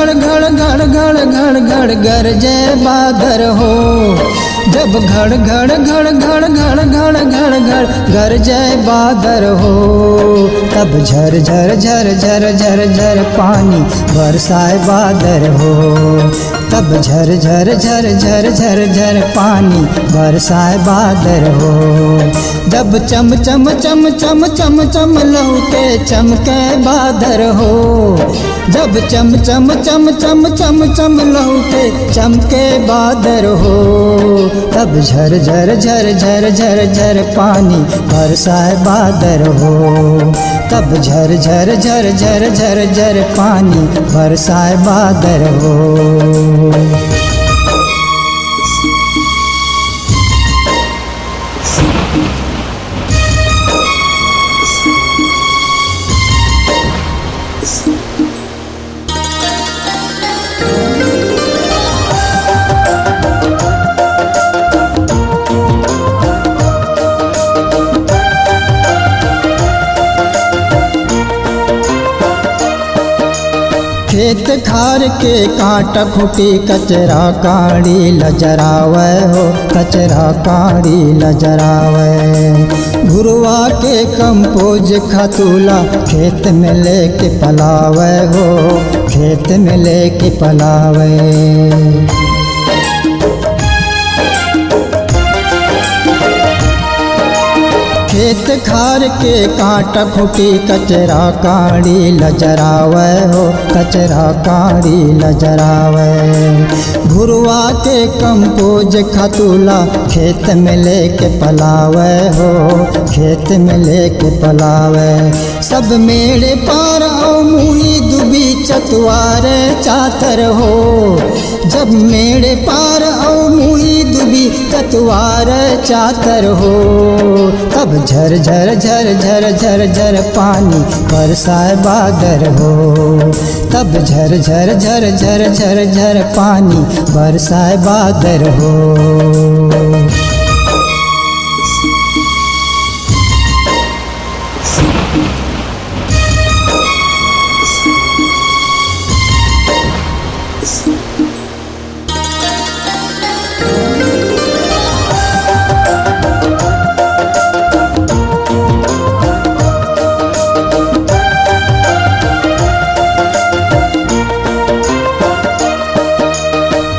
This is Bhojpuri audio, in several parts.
घड़ घड़ घड़ घड़ घड़ घड़ गरजे बादर हो। जब घड़ घड़ घड़ घड़ घड़ घड़ घड़ घड़ गरजे बादर हो, तब झर झर झर झर झर झर पानी बरसाए बादर हो। तब झर झर झर झर झर झर पानी बरसाए बादर हो। जब चम चम चम चम चम चम लौटे चमके बादर हो। जब चम चम चम चम चम चम लौटे चमके बादर हो, तब झर झर झर झर झर झर पानी बरसाए बादर हो। तब झर झर झर झर झर झर पानी बरसाए बादर हो। खेत खार के कांटा खूटी कचरा काढ़ी लजरावे हो, कचरा काढ़ी लजरावे। घुरवा के कंपोज खतूला खेत में लेके पलावे हो, खेत में लेके पलावे। खेत खार के कांटा खूटी कचरा काढ़ी लजरावे हो, कचरा काढ़ी लजरावे। घुरवा के कंपोज खतूला खेत में लेके पलावे हो, खेत में लेके पलावे। सब मेरे पार आओ मुही दुबी चतवारे चातर हो। जब मेरे पार आओ मुही दुबी चतवार चातर हो, तब झर झर झर झर झर झर पानी बरसाए बादर हो। तब झर झर झर झर झर झर पानी बरसाए बादर हो।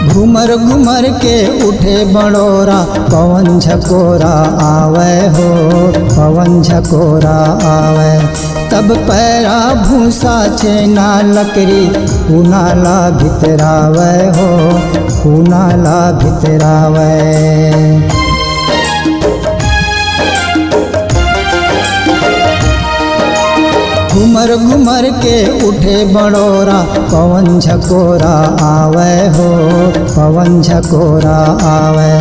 घुमर घुमर के उठे बड़ोरा पवन झकोरा आवे हो, पवन झकोरा आवे। तब पैरा भूसा छेना लकड़ी कुनाला भितरावे हो, कुनाला भितरावे। घुमर घुमर के उठे बड़ोरा पवन झकोरा आवे हो, पवन झकोरा आवे।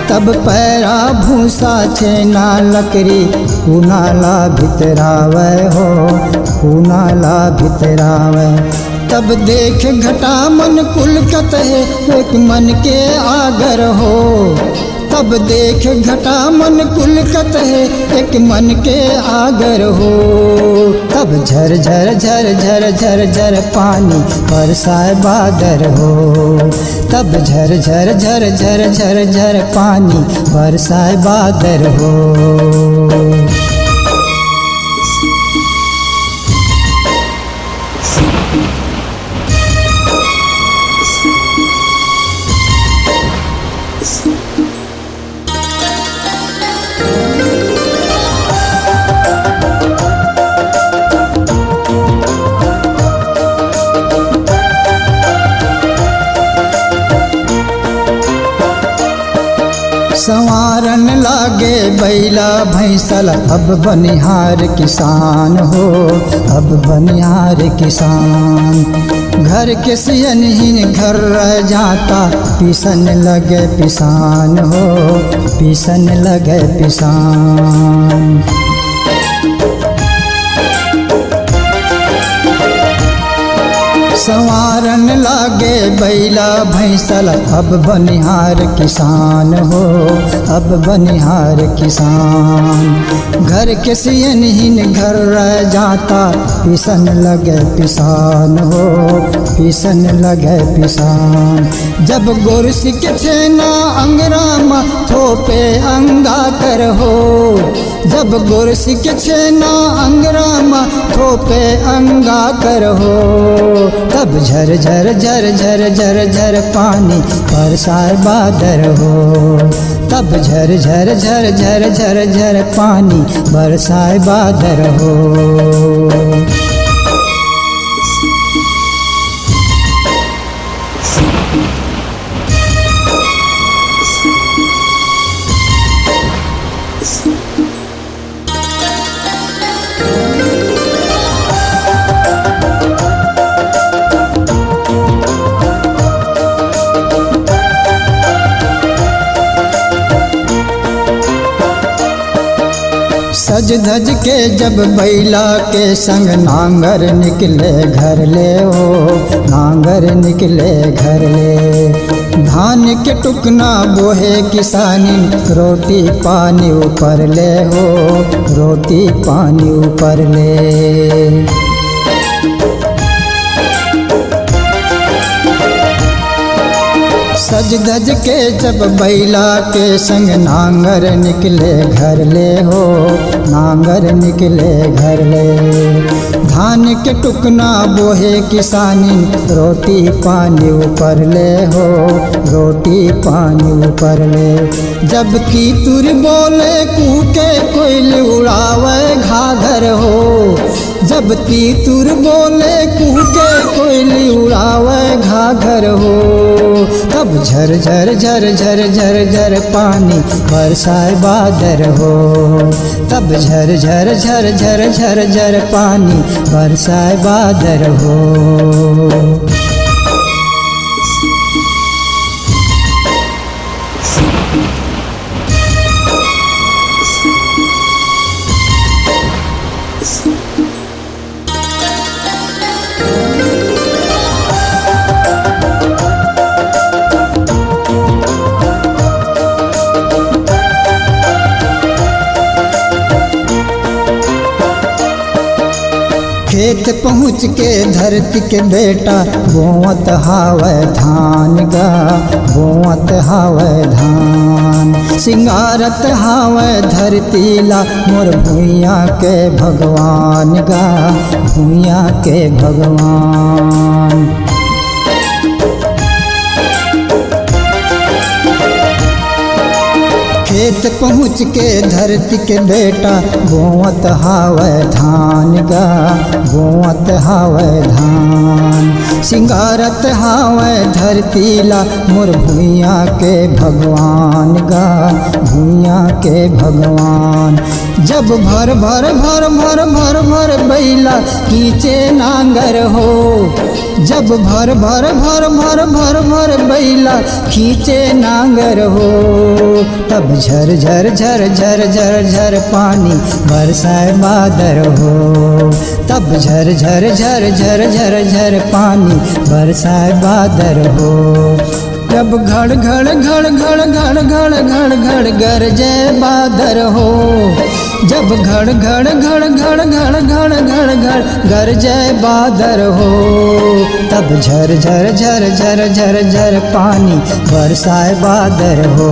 तब पैरा भूसा छेना लकड़ी कुनाला भितरावे हो, कुनाला भितरावे। तब देख घटा मन कुलकत है एक मन के आगर हो। तब देख घटा मन कुलकत है एक मन के आगर हो। तब झर झर झर झर झर झर पानी बरसाए बादर हो। तब झर झर झर झर झर झर पानी बरसाए बादर हो। संवारन लागे बैला भैंसल अब बनिहार किसान हो, अब बनिहार किसान। घर के सियनहीन घर रह जाता पिसन लगे पिसान हो, पिसन लगे पिसान। संवारन लागे बैला भैंसल, अब बनिहार किसान हो, अब बनिहार किसान। घर के सियनहीन घर रह जाता, पिसन लगे पिसान हो, पिसन लगे पिसान। जब गोरसी के छेना अंगरामा थोपे अंगा कर हो, जब गोरसी के छेना अंगरामा थोपे अंगा कर हो, तब झर झर झर झर झर झर पानी बरसाए बादर हो, तब झर झर झर झर झर झर पानी बरसाए बादर हो। सज धज के जब बैला के संग नांगर निकले घर ले हो, नांगर निकले घर ले। धान के टुकना बोहे किसानी, रोटी पानी ऊपर ले हो, रोटी पानी ऊपर ले। सज धज के जब बैला के संग नांगर निकले घर ले हो, नांगर निकले घर ले। धान के टुकना बोहे किसानी, रोटी पानी ऊपर ले हो, रोटी पानी ऊपर ले। जब तीतुर बोले कूके कोयल उड़ावे घाघर हो, जब तीतुर बोले कूके कोयल उड़ावे घाघर हो, तब झर झर झर झर झर झर पानी बरसाए बादर हो, तब झर झर झर झर झर झर पानी बरसाए बादर हो। खेत पहुँच के धरती के बेटा, बोवत हावे धान गा, बोवत हावे धान। सिंगारत हावे धरती ला मोर भुइया के भगवान गा, भुइया के भगवान। खेत पहुँच के धरती के बेटा, बोवत हावे धान गा, बोवत हावे धान। सिंगारत हावे धरती ला मोर भुइया के भगवान गा, भुइया के भगवान। जब भर भर भर भर भर भर बैला खींचे नांगर हो, जब भर भर भर भर भर भर बैला खींचे नांगर हो, तब झर झर झर झर झर झर पानी बरसाए बादर हो, तब झर झर झर झर झर झर पानी बरसाए बादर हो। जब घड़ घड़ घड़ घड़ घड़ घड़ घड़ घड़ गरजे बादर हो, जब घड़ घड़ घड़ घड़ घड़ घड़ घड़ घड़ गरजे बादर हो, तब झर झर झर झर झर झर पानी बरसाए बादर हो,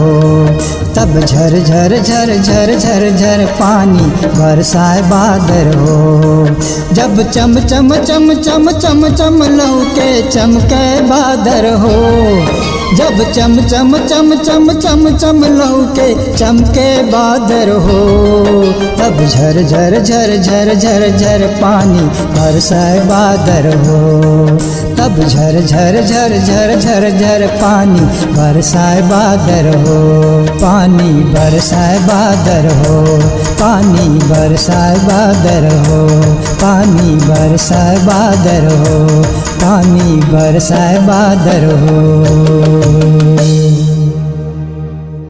तब झर झर झर झर झर झर पानी बरसाए बादर हो। जब चम चम चम चम चम चम लौके चमके बादर हो, जब चम चम चम चम चम चम लौके चमके बादर हो, तब झर झर झर झर झर झर पानी बरसाए बादर हो, तब झर झर झर झर झर झर पानी बरसाए बादर हो, पानी बरसाए बादर हो, पानी बरसाए बादर हो, पानी बरसाए बादर हो, पानी बरसाए बादर हो।